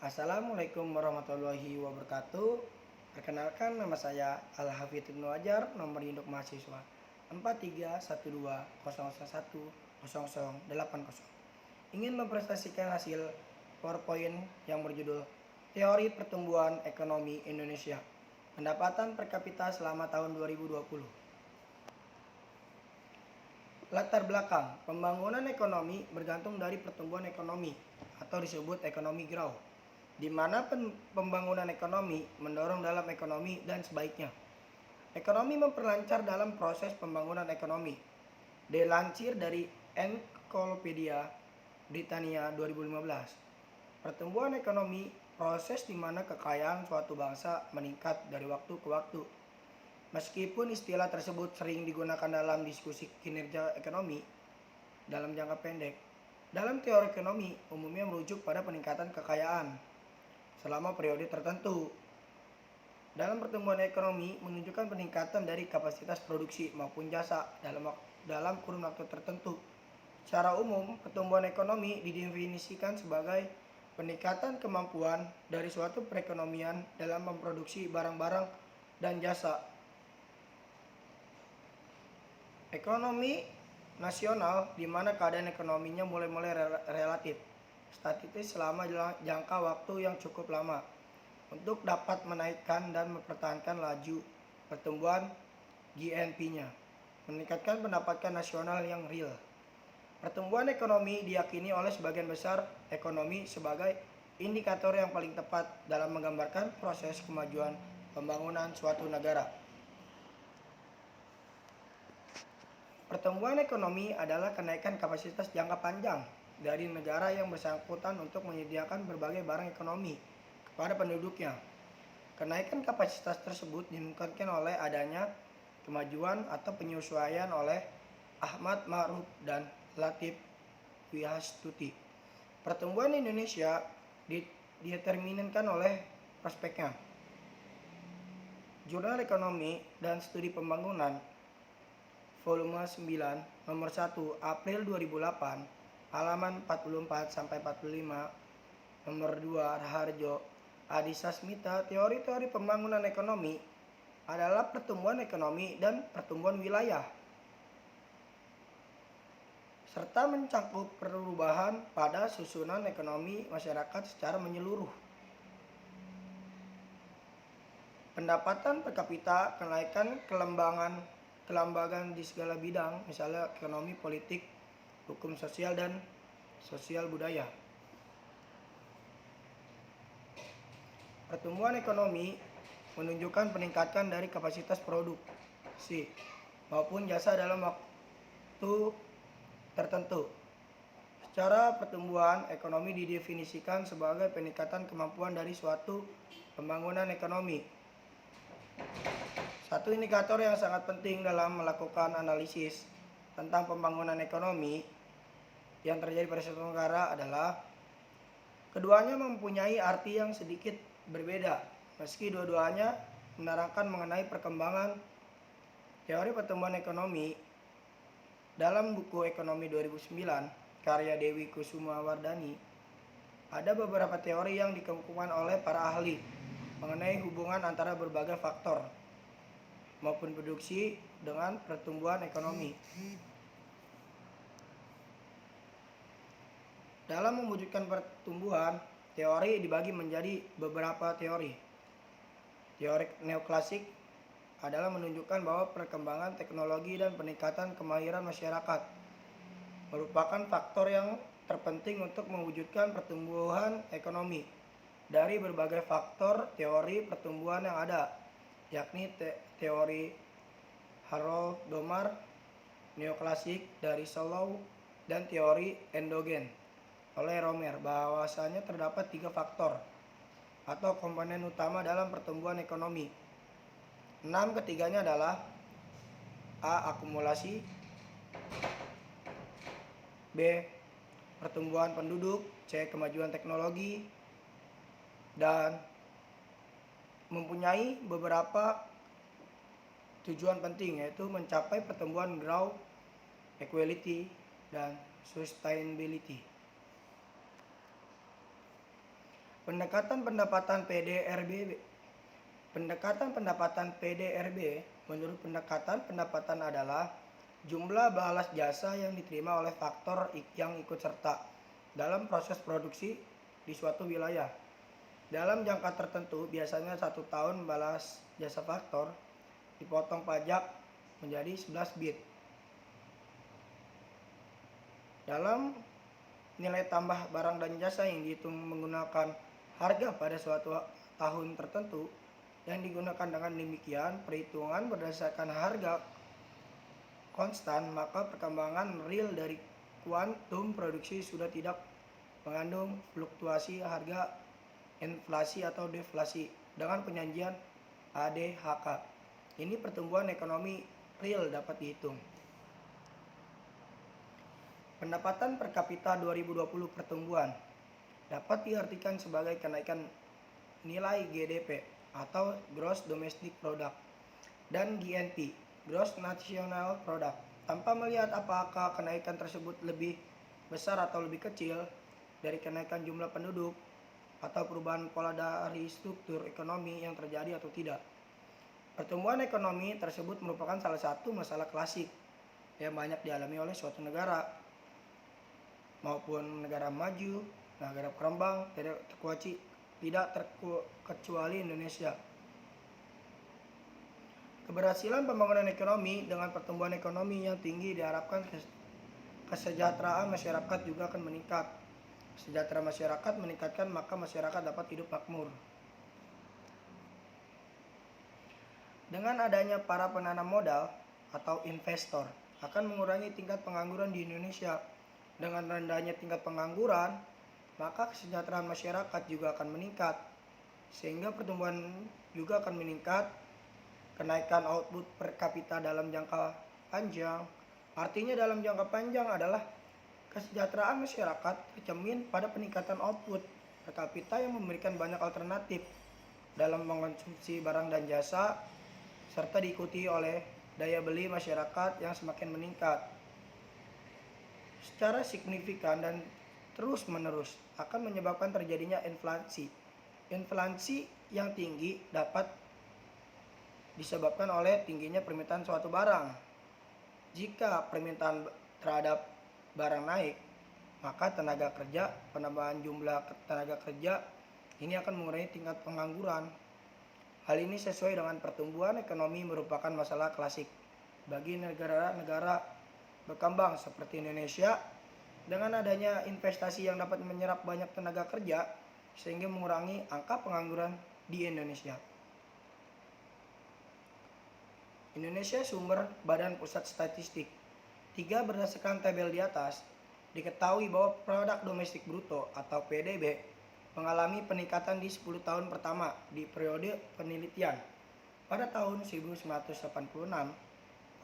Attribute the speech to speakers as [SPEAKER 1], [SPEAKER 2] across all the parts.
[SPEAKER 1] Assalamualaikum warahmatullahi wabarakatuh. Perkenalkan, nama saya Al-Hafidz Ibnu Ajar, nomor induk mahasiswa 4312010080. Ingin mempresentasikan hasil PowerPoint yang berjudul Teori Pertumbuhan Ekonomi Indonesia, pendapatan per kapita selama tahun 2020. Latar belakang pembangunan ekonomi bergantung dari pertumbuhan ekonomi atau disebut ekonomi growth, di mana pembangunan ekonomi mendorong dalam ekonomi dan sebaiknya. Ekonomi memperlancar dalam proses pembangunan ekonomi. Dilansir dari Encyclopedia Britannia 2015. Pertumbuhan ekonomi proses di mana kekayaan suatu bangsa meningkat dari waktu ke waktu. Meskipun istilah tersebut sering digunakan dalam diskusi kinerja ekonomi dalam jangka pendek, dalam teori ekonomi umumnya merujuk pada peningkatan kekayaan selama periode tertentu. Dalam pertumbuhan ekonomi menunjukkan peningkatan dari kapasitas produksi maupun jasa dalam kurun waktu tertentu. Secara umum, pertumbuhan ekonomi didefinisikan sebagai peningkatan kemampuan dari suatu perekonomian dalam memproduksi barang-barang dan jasa. Ekonomi nasional di mana keadaan ekonominya mulai relatif statis selama jangka waktu yang cukup lama untuk dapat menaikkan dan mempertahankan laju pertumbuhan GNP-nya, meningkatkan pendapatan nasional yang real. Pertumbuhan ekonomi diyakini oleh sebagian besar ekonomi sebagai indikator yang paling tepat dalam menggambarkan proses kemajuan pembangunan suatu negara. Pertumbuhan ekonomi adalah kenaikan kapasitas jangka panjang dari negara yang bersangkutan untuk menyediakan berbagai barang ekonomi kepada penduduknya. Kenaikan kapasitas tersebut dimungkinkan oleh adanya kemajuan atau penyesuaian oleh Ahmad Ma'ruf dan Latif Wihastuti. Pertumbuhan Indonesia dideterminkan oleh prospeknya. Jurnal Ekonomi dan Studi Pembangunan Volume 9 nomor 1 April 2008 halaman 44 sampai 45. Nomor 2 Raharjo Adi Sasmita. Teori-teori pembangunan ekonomi adalah pertumbuhan ekonomi dan pertumbuhan wilayah serta mencakup perubahan pada susunan ekonomi masyarakat secara menyeluruh. Pendapatan per kapita, kenaikan kelembagaan di segala bidang, misalnya ekonomi, politik, hukum sosial, dan sosial budaya. Pertumbuhan ekonomi menunjukkan peningkatan dari kapasitas produksi maupun jasa dalam waktu tertentu. Secara pertumbuhan ekonomi didefinisikan sebagai peningkatan kemampuan dari suatu pembangunan ekonomi. Satu indikator yang sangat penting dalam melakukan analisis tentang pembangunan ekonomi yang terjadi pada suatu negara adalah keduanya mempunyai arti yang sedikit berbeda, meski dua-duanya menerangkan mengenai perkembangan teori pertumbuhan ekonomi. Dalam buku Ekonomi 2009, karya Dewi Kusuma Wardani, ada beberapa teori yang dikemukakan oleh para ahli mengenai hubungan antara berbagai faktor maupun produksi dengan pertumbuhan ekonomi. Dalam mewujudkan pertumbuhan, teori dibagi menjadi beberapa teori. Teori neoklasik adalah menunjukkan bahwa perkembangan teknologi dan peningkatan kemahiran masyarakat merupakan faktor yang terpenting untuk mewujudkan pertumbuhan ekonomi. Dari berbagai faktor teori pertumbuhan yang ada, yakni teori Harold Domar, neoklasik dari Solow, dan teori endogen oleh Romer, bahwasanya terdapat 3 faktor atau komponen utama dalam pertumbuhan ekonomi. 6 ketiganya adalah A. Akumulasi, B. Pertumbuhan penduduk, C. Kemajuan teknologi, dan mempunyai beberapa tujuan penting, yaitu mencapai pertumbuhan growth, equality, dan sustainability. Pendekatan pendapatan PDRB Pendekatan pendapatan PDRB menurut pendekatan pendapatan adalah jumlah balas jasa yang diterima oleh faktor yang ikut serta dalam proses produksi di suatu wilayah. Dalam jangka tertentu, biasanya 1 tahun balas jasa faktor dipotong pajak menjadi 11 bit. Dalam nilai tambah barang dan jasa yang dihitung menggunakan harga pada suatu tahun tertentu yang digunakan dengan demikian perhitungan berdasarkan harga konstan, maka perkembangan real dari kuantum produksi sudah tidak mengandung fluktuasi harga, inflasi atau deflasi dengan penyajian ADHK. Ini pertumbuhan ekonomi real dapat dihitung. Pendapatan per kapita 2020 pertumbuhan dapat diartikan sebagai kenaikan nilai GDP atau Gross Domestic Product dan GNP, Gross National Product, tanpa melihat apakah kenaikan tersebut lebih besar atau lebih kecil dari kenaikan jumlah penduduk atau perubahan pola dari struktur ekonomi yang terjadi atau tidak. Pertumbuhan ekonomi tersebut merupakan salah satu masalah klasik yang banyak dialami oleh suatu negara maupun negara maju, negara berkembang, tidak terkecuali Indonesia. Keberhasilan pembangunan ekonomi dengan pertumbuhan ekonomi yang tinggi diharapkan kesejahteraan masyarakat juga akan meningkat. Kesejahteraan masyarakat meningkatkan, maka masyarakat dapat hidup makmur. Dengan adanya para penanam modal atau investor akan mengurangi tingkat pengangguran di Indonesia. Dengan rendahnya tingkat pengangguran, maka kesejahteraan masyarakat juga akan meningkat, sehingga pertumbuhan juga akan meningkat. Kenaikan output per kapita dalam jangka panjang, artinya dalam jangka panjang adalah kesejahteraan masyarakat tercermin pada peningkatan output per kapita yang memberikan banyak alternatif dalam mengkonsumsi barang dan jasa, serta diikuti oleh daya beli masyarakat yang semakin meningkat secara signifikan dan terus-menerus akan menyebabkan terjadinya inflasi. Inflasi yang tinggi dapat disebabkan oleh tingginya permintaan suatu barang. Jika permintaan terhadap barang naik, maka penambahan jumlah tenaga kerja ini akan mengurangi tingkat pengangguran. Hal ini sesuai dengan pertumbuhan ekonomi merupakan masalah klasik bagi negara-negara berkembang seperti Indonesia. Dengan adanya investasi yang dapat menyerap banyak tenaga kerja sehingga mengurangi angka pengangguran di Indonesia. Indonesia sumber Badan Pusat Statistik. 3 berdasarkan tabel di atas, diketahui bahwa produk domestik bruto atau PDB mengalami peningkatan di 10 tahun pertama di periode penelitian. Pada tahun 1986,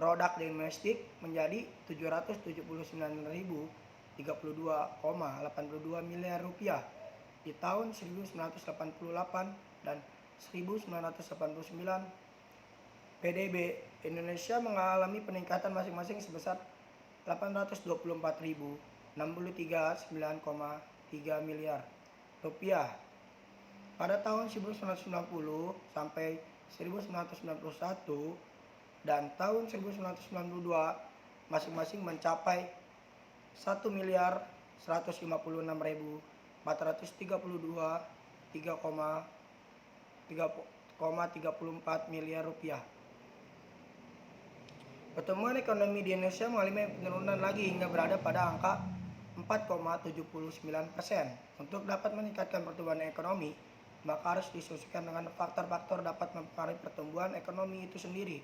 [SPEAKER 1] produk domestik menjadi 779.032,82 miliar rupiah di tahun 1988 dan 1989. PDB Indonesia mengalami peningkatan masing-masing sebesar 824.063,9,3 miliar rupiah pada tahun 1990 sampai 1991 dan tahun 1992 masing-masing mencapai 1.156.432,3,34 miliar rupiah. Pertumbuhan ekonomi di Indonesia mengalami penurunan lagi hingga berada pada angka 4,79%. Untuk dapat meningkatkan pertumbuhan ekonomi, maka harus disesuaikan dengan faktor-faktor dapat mempengaruhi pertumbuhan ekonomi itu sendiri.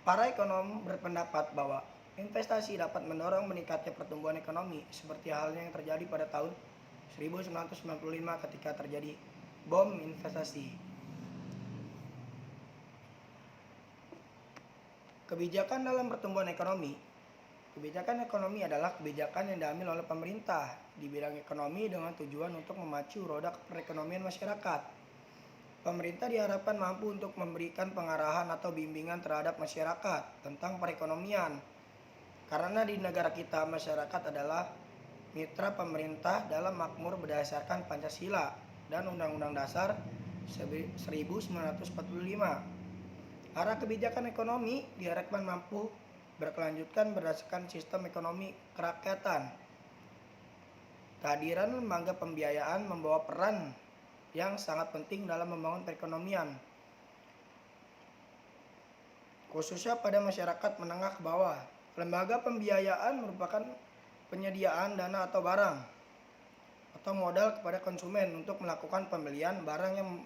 [SPEAKER 1] Para ekonom berpendapat bahwa investasi dapat mendorong meningkatnya pertumbuhan ekonomi seperti halnya yang terjadi pada tahun 1995 ketika terjadi bom investasi. Kebijakan dalam pertumbuhan ekonomi. Kebijakan ekonomi adalah kebijakan yang diambil oleh pemerintah di bidang ekonomi dengan tujuan untuk memacu roda perekonomian masyarakat. Pemerintah diharapkan mampu untuk memberikan pengarahan atau bimbingan terhadap masyarakat tentang perekonomian. Karena di negara kita masyarakat adalah mitra pemerintah dalam makmur berdasarkan Pancasila dan Undang-Undang Dasar 1945. Arah kebijakan ekonomi diharapkan mampu berkelanjutan berdasarkan sistem ekonomi kerakyatan. Kehadiran lembaga pembiayaan membawa peran yang sangat penting dalam membangun perekonomian, khususnya pada masyarakat menengah ke bawah. Lembaga pembiayaan merupakan penyediaan dana atau barang atau modal kepada konsumen untuk melakukan pembelian barang yang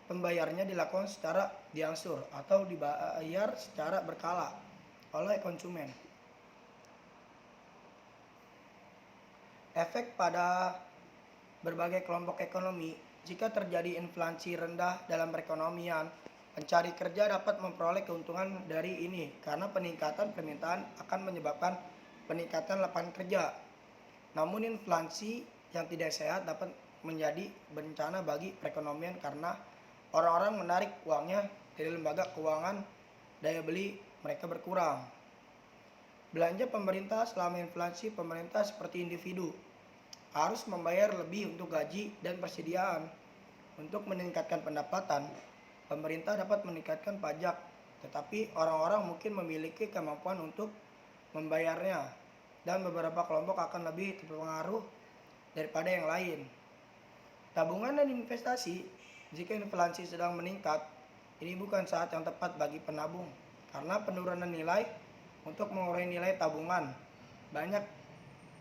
[SPEAKER 1] pembayarnya dilakukan secara diangsur atau dibayar secara berkala oleh konsumen. Efek pada berbagai kelompok ekonomi. Jika terjadi inflasi rendah dalam perekonomian, pencari kerja dapat memperoleh keuntungan dari ini karena peningkatan permintaan akan menyebabkan peningkatan lapangan kerja. Namun inflasi yang tidak sehat dapat menjadi bencana bagi perekonomian karena orang-orang menarik uangnya dari lembaga keuangan, daya beli mereka berkurang. Belanja pemerintah selama inflasi, pemerintah seperti individu harus membayar lebih untuk gaji dan persediaan. Untuk meningkatkan pendapatan, pemerintah dapat meningkatkan pajak, tetapi orang-orang mungkin memiliki kemampuan untuk membayarnya, dan beberapa kelompok akan lebih terpengaruh daripada yang lain. Tabungan dan investasi. Jika inflasi sedang meningkat, ini bukan saat yang tepat bagi penabung, karena penurunan nilai untuk mengurangi nilai tabungan. Banyak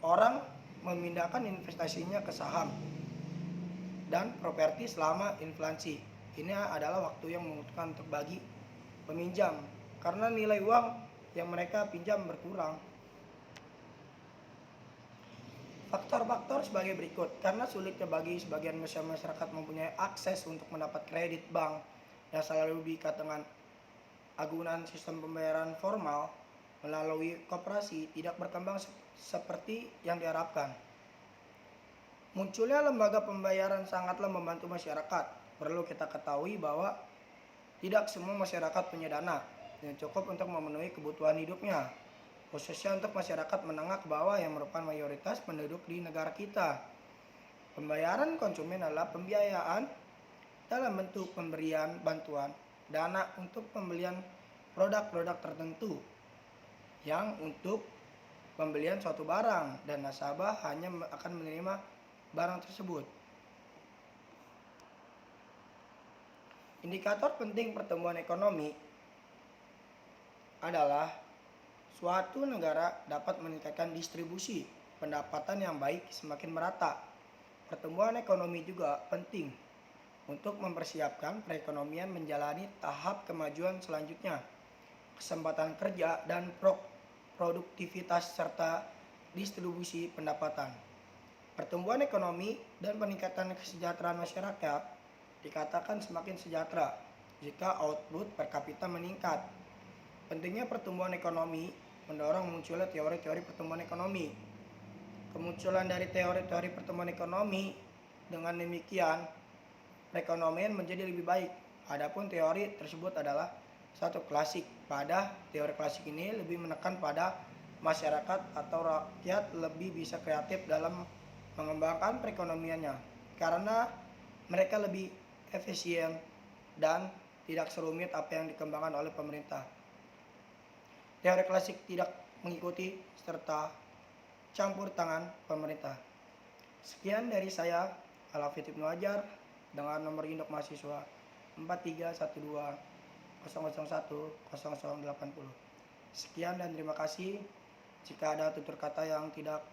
[SPEAKER 1] orang memindahkan investasinya ke saham dan properti selama inflasi. Ini adalah waktu yang menguntungkan untuk bagi peminjam karena nilai uang yang mereka pinjam berkurang. Faktor-faktor sebagai berikut. Karena sulitnya bagi sebagian masyarakat mempunyai akses untuk mendapat kredit bank yang selalu diikat dengan agunan sistem pembayaran formal melalui koperasi tidak berkembang seperti yang diharapkan. Munculnya lembaga pembayaran sangatlah membantu masyarakat. Perlu kita ketahui bahwa tidak semua masyarakat punya dana yang cukup untuk memenuhi kebutuhan hidupnya, khususnya untuk masyarakat menengah ke bawah yang merupakan mayoritas penduduk di negara kita. Pembayaran konsumen adalah pembiayaan dalam bentuk pemberian bantuan dana untuk pembelian produk-produk tertentu yang untuk pembelian suatu barang dan nasabah hanya akan menerima barang tersebut. Indikator penting pertumbuhan ekonomi adalah suatu negara dapat meningkatkan distribusi pendapatan yang baik semakin merata. Pertumbuhan ekonomi juga penting untuk mempersiapkan perekonomian menjalani tahap kemajuan selanjutnya. Kesempatan kerja dan produktivitas serta distribusi pendapatan. Pertumbuhan ekonomi dan peningkatan kesejahteraan masyarakat dikatakan semakin sejahtera jika output per kapita meningkat. Pentingnya pertumbuhan ekonomi mendorong munculnya teori-teori pertumbuhan ekonomi. Kemunculan dari teori-teori pertumbuhan ekonomi dengan demikian perekonomian menjadi lebih baik. Adapun teori tersebut adalah satu klasik. Pada teori klasik ini lebih menekan pada masyarakat atau rakyat lebih bisa kreatif dalam mengembangkan perekonomiannya karena mereka lebih efisien dan tidak serumit apa yang dikembangkan oleh pemerintah. Teori klasik tidak mengikuti serta campur tangan pemerintah. Sekian dari saya, Alafid Ibnu Hajar, dengan nomor induk mahasiswa 43120010010080. Sekian dan terima kasih. Jika ada tutur kata yang tidak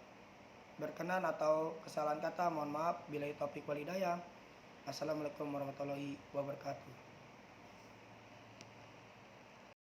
[SPEAKER 1] berkenan atau kesalahan kata, mohon maaf. Billahi taufiq wal hidayah. Assalamualaikum warahmatullahi wabarakatuh.